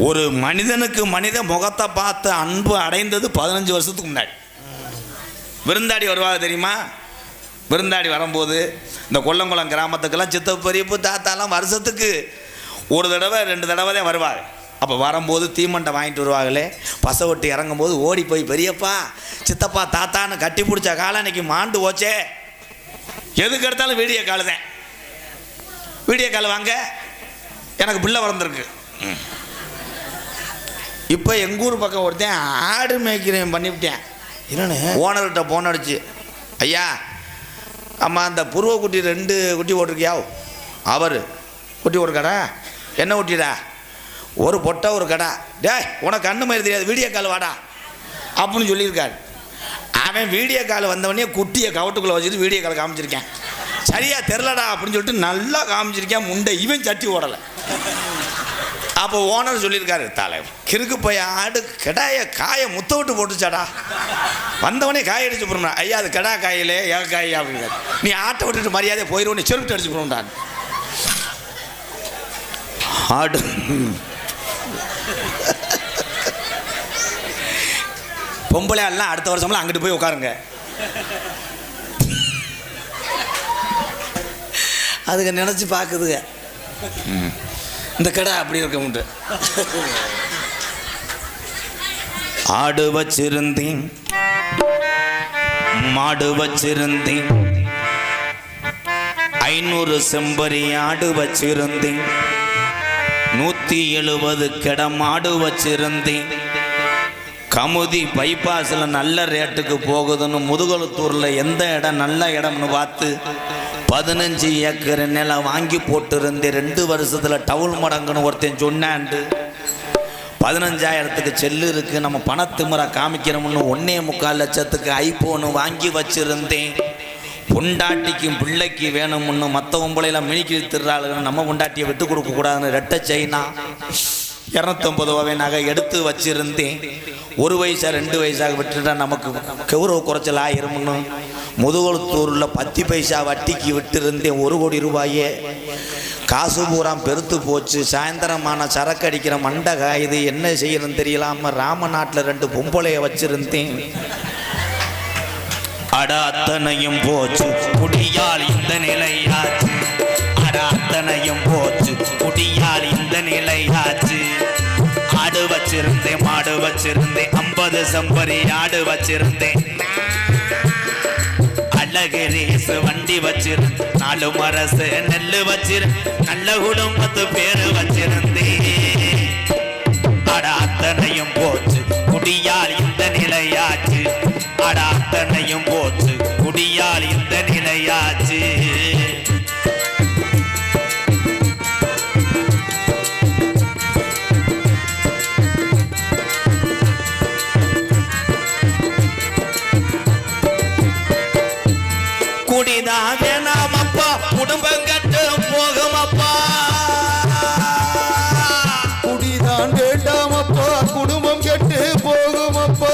ஒரு மனிதனுக்கு மனித முகத்தை பார்த்து அன்பு அடைந்தது 15 வருஷத்துக்கு முன்னாடி. விருந்தாடி வருவாங்க தெரியுமா? விருந்தாடி வரும்போது இந்த கொல்லங்குளம் கிராமத்துக்கெல்லாம் சித்தப்பு பெரியப்பு தாத்தாலாம் வருஷத்துக்கு ஒரு தடவை 2 தடவை தான் வருவாங்க. அப்போ வரும்போது தீமண்டை வாங்கிட்டு வருவாங்களே, பசை விட்டு இறங்கும்போது ஓடி போய் பெரியப்பா சித்தப்பா தாத்தான்னு கட்டி பிடிச்ச காலம் இன்னைக்கு மாண்டு போச்சே. எதுக்கு எடுத்தாலும் வீடியோ கால் தான். வீடியோ கால் வாங்க, எனக்கு பிள்ளை வளர்ந்துருக்கு. இப்போ எங்கூர் பக்கம் ஒருத்தன் ஆடு மேய்க்கிறேன் பண்ணிவிட்டேன். என்னன்னு ஓனர்கிட்ட போன் அடிச்சு, ஐயா அம்மா அந்த புருவ குட்டி 2 குட்டி போட்டிருக்கியா? அவர் குட்டி ஒரு கடை என்ன குட்டிடா? ஒரு பொட்டை ஒரு கடை. டேய் உனக்கு கண்ணு மாதிரி தெரியாது, வீடியோ கால் வாடா அப்படின்னு சொல்லியிருக்காரு. அவன் வீடியோ கால் வந்தவனே குட்டியை கவட்டுக்குள்ளே வச்சுட்டு வீடியோ கால் காமிச்சிருக்கேன். சரியா தெரிலடா அப்படின்னு சொல்லிட்டு நல்லா காமிச்சிருக்கேன். முண்டை இவன் சட்டி ஓடலை. அப்போ ஓனர் சொல்லியிருக்காரு, தலை கிறுக்கு போய் ஆடு கிடாய காயை முத்த விட்டு போட்டுச்சாடா. வந்தவனே காய் அடிச்சு போடுறா. ஐயா அது கிடா காயிலே ஏக காய் அப்படிங்கிறார். நீ ஆட்டை விட்டுட்டு மரியாதையை போயிடுவோம், நீ செருப்பிட்டு அடிச்சு போடுறான். ஆடு பொம்பளை எல்லாம் அடுத்த வருஷம்லாம் அங்கிட்டு போய் உட்காருங்க. அதுக்கு நினச்சி பார்க்குதுங்க, இந்த கடை அப்படி இருக்க முட்டு. ஆடு வச்சிருந்தேன் மாடு வச்சிருந்தேன் 500 செம்பரி ஆடு வச்சிருந்தேன் 170 கிட மாடு வச்சிருந்தேன். கமுதி பைபாஸில் நல்ல ரேட்டுக்கு போகுதுன்னு முதுகலத்தூரில் எந்த இடம் நல்ல இடம்னு பார்த்து 15 ஏக்கர் நிலம் வாங்கி போட்டிருந்தேன். 2 வருஷத்தில் டவுல் மடங்குன்னு ஒருத்தன் சொன்னாண்டு 15,000த்துக்கு செல்லு இருக்குது, நம்ம பணத்துமுறை காமிக்கிறோம்னு 1.25 லட்சத்துக்கு ஐஃபோனு வாங்கி வச்சுருந்தேன். பொண்டாட்டிக்கும் பிள்ளைக்கு வேணும்னு மற்ற பொம்பளையில் மினிக்கி திருறாளுன்னு நம்ம பொண்டாட்டியை விட்டு கொடுக்கக்கூடாதுன்னு 2 சைனா 250 ரூபாய் நகை எடுத்து வச்சுருந்தேன். 1 வயசா 2 வயசாக விட்டுட்டா நமக்கு கௌரவ குறைச்சல் ஆயிரும்னு முதுகுளத்தூரில் 10 பைசா வட்டிக்கு விட்டுருந்தேன். 1 கோடி ரூபாயே காசு பூரா பெருத்து போச்சு. சாயந்தரமான சரக்கு அடிக்கிற மண்டை காயுது, என்ன செய்யணும்னு தெரியலாம ராமநாட்டில் 2 பொம்பளைய வச்சிருந்தேன். அட அத்தனையும் போச்சு குடியால் இந்த நிலையாச்சு. அட அத்தனையும் போச்சு குடியால் இந்த நிலையாச்சு. ஆடு வச்சிருந்தேன் மாடு வச்சிருந்தேன் 50 செம்பரி ஆடு வச்சிருந்தேன். அழகரேசு வண்டி வச்சிருந்தேன். 4 மரசு நெல்லு வச்சிருந்தேன். நல்ல குடும்பத்து பேரு வச்சிருந்தேன். அட அத்தனையும் போச்சு குடியால் இந்த நிலையாச்சு. அட அத்தனையும் போச்சு குடியால் இந்த நிலையாச்சு. குடிதான் வேணாமப்பா குடும்பம் கட்டு போகுமப்பா. குடிதான் வேண்டாமப்பா குடும்பம் கெட்டு போகுமப்பா.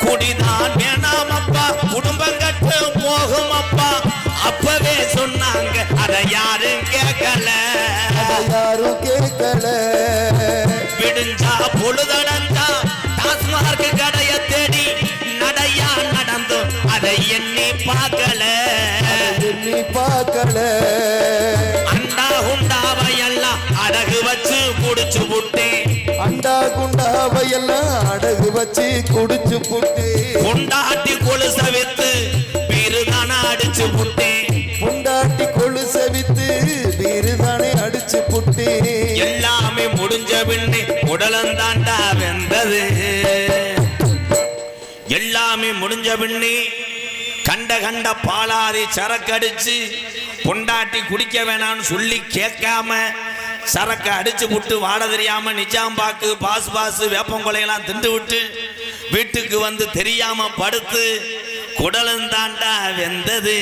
குடிதான் வேணாமப்பா குடும்பம் கட்டு போகுமப்பா. அப்பவே சொன்னாங்க அதை யாரும் கேட்கல. யாரும் கேட்கல. விடுஞ்சா பொழுதடந்தா டாஸ்மார்க் கடைய தேடி நடையா நடந்து அதை எண்ணி பார்க்கல. எண்ணி பார்க்கல. அண்டா குண்டாவையெல்லாம் அடகு வச்சு குடிச்சு புட்டேன். அண்டா குண்டாவையெல்லாம் அடகு வச்சு குடிச்சு புட்டு. கொண்டாட்டி கொலுச வித்து பீருதான அடிச்சு புட்டேன். பொண்டாட்டி கொலுச வித்து பீருதானே அடிச்சு புட்டு. எல்லாமே முடிஞ்ச பின்னே உடலந்தாண்டா வெந்தது. எல்லாமே முடிஞ்ச பின்னே கண்ட கண்ட பாலாதி சரக்கு அடிச்சு பொண்டாட்டி குடிக்க வேணான்னு சொல்லி கேட்காம சரக்கு அடிச்சு விட்டு வாட தெரியாம நிஜாம்பாக்கு பாசு வேப்பங்கொலையெல்லாம் திண்டு விட்டு வீட்டுக்கு வந்து தெரியாம படுத்து குடலந்தாண்டா வெந்தது.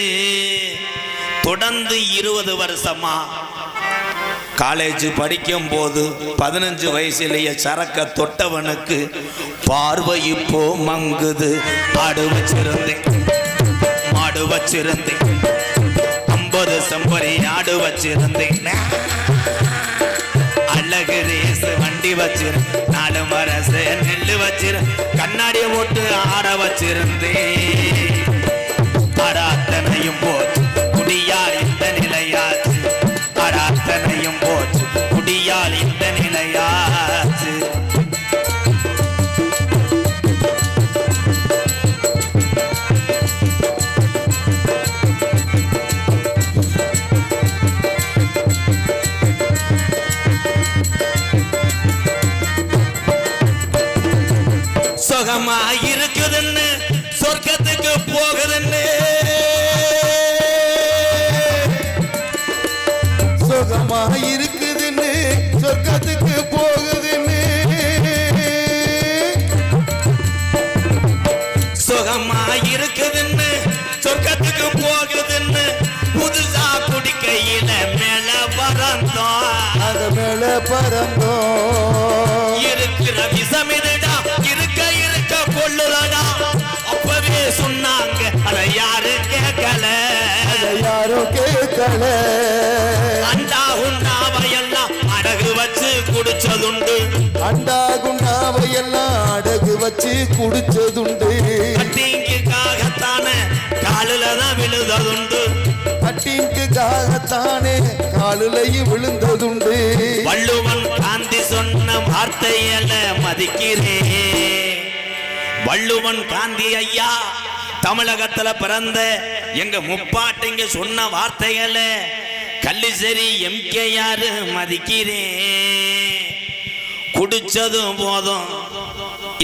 தொடர்ந்து 20 வருஷமா காலேஜ் படிக்கும் போது 15 வயசுலேயே சரக்க தொட்டவனுக்கு பார்வை இப்போ மங்குது. ஆடு வச்சிருந்தேன் மாடு வச்சிருந்தேன் 50 செம்பரி ஆடு வச்சிருந்தேன். வச்சிரு 4 மரசு நெல்லு வச்சிரு கண்ணாடியை போட்டு ஆட வச்சிருந்தேன் அடாத்தனையும் போச்சு குடியால் இந்த நிலையாச்சு அடாத்தனையும் போச்சு குடியால் இந்த நிலையாச்சு சுகமா இருக்குதுன்னு சொர்க்கத்துக்கு போகுதுன்னு சுகமா இருக்குதுன்னு சொர்க்கத்துக்கு போகுதுன்னு சுகமா இருக்குதுன்னு சொர்க்கத்துக்கு போகுதுன்னு புதுசா குடிக்கையில மேல பறந்தோம் அது மேல பறந்தோம் இருக்கிற விஷமிதுடா இருக்க கொள்ளுதடா அப்பவே சொன்னாங்க அத யாரு கேட்கல அதை யாரும் கேட்கல அண்டா உண்டாவையெல்லாம் அடகு வச்சு குடிச்சதுண்டு அண்டா குண்டாவையெல்லாம் அடகு வச்சு குடிச்சதுண்டு கட்டிங்குக்காகத்தானே காலில தான் விழுததுண்டு கட்டிங்குக்காகத்தானே காலிலையும் விழுந்ததுண்டு வள்ளுவன் காந்தி சொன்ன வார்த்தையல்ல மதிக்கிறேன் வள்ளுவன் காந்தி ஐயா தமிழகத்துல பிறந்த எங்க முப்பாட்டிங்க சொன்ன வார்த்தைகள கள்ளிசரி எம்கேஆர் மதிக்கிறேன் குடிச்சதும் போதும்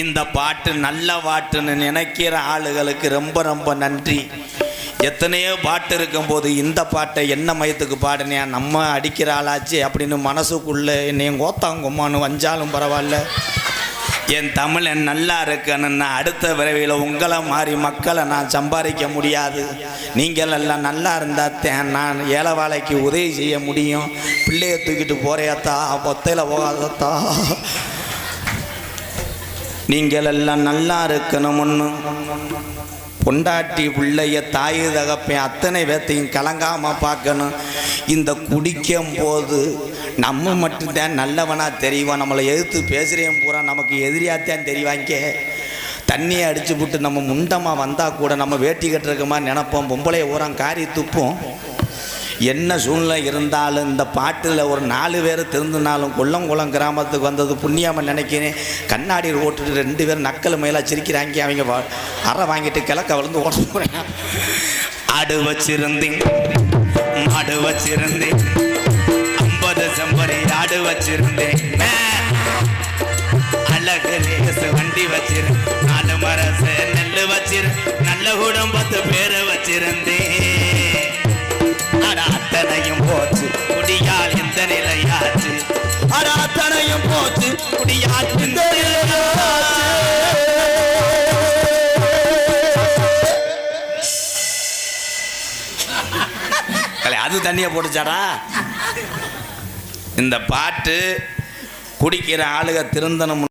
இந்த பாட்டு நல்ல பாட்டுன்னு நினைக்கிற ஆளுகளுக்கு ரொம்ப ரொம்ப நன்றி எத்தனையோ பாட்டு இருக்கும்போது இந்த பாட்டை என்ன மயத்துக்கு பாடுனியா நம்ம அடிக்கிற ஆளாச்சு அப்படின்னு மனசுக்குள்ள என்னையும் கோத்தாங்கும்மான்னு வஞ்சாலும் பரவாயில்ல என் தமிழன் நல்லா இருக்கணும்னா அடுத்த விரைவில் உங்களை மாதிரி மக்களை நான் சம்பாதிக்க முடியாது நீங்கள் எல்லாம் நல்லா இருந்தாத்தேன் நான் ஏழை வாழைக்கு உதவி செய்ய முடியும் பிள்ளைய தூக்கிட்டு போறியாத்தா பொத்தையில் போகாதத்தா நீங்கள் எல்லாம் நல்லா இருக்கணும்னு பொண்டாட்டி பிள்ளைய தாய் தகப்பேன் அத்தனை பேர்த்தையும் கலங்காமல் பார்க்கணும் இந்த குடிக்கும் போது நம்ம மட்டும்தான் நல்லவனா தெரியும் நம்மளை எதிர்த்து பேசுகிறேன் பூரா நமக்கு எதிரியாத்தான் தெரிவாங்க தண்ணியை அடிச்சு விட்டு நம்ம முண்டமாக வந்தால் கூட நம்ம வேட்டி கட்டுறக்க மாதிரி நினைப்போம் பொம்பளைய ஊரம் காரி துப்போம் என்ன சூழ்நிலை இருந்தாலும் இந்த பாட்டில் ஒரு 4 பேர் திருந்தினாலும் கொல்லங்குளம் கிராமத்துக்கு வந்தது புண்ணியமாக நினைக்கிறேன் கண்ணாடி ஓட்டுட்டு 2 பேர் நக்கல் மேலே சிரிக்கிறாங்க அவங்க அறை வாங்கிட்டு கிழக்க விழுந்து ஓட போகிறேன் ஆடு வச்சிருந்தேன் மாடு வச்சிருந்தேன் 50 செம்பரி ஆடு வச்சிருந்தேன் அழகு லேசு வண்டி வச்சிரு 4 மரசு நெல்லு வச்சிரு நல்ல குடும்பத்து பேரை வச்சிருந்தேன் அத்தனையும் போச்சு குடியால் இந்த நிலையாச்சு அத்தனையும் போச்சு குடியால் இந்த நிலையாச்சு அது தண்ணியை போட்டுச்சாடா இந்த பாட்டு குடிக்கிற ஆளுக திருந்தணும்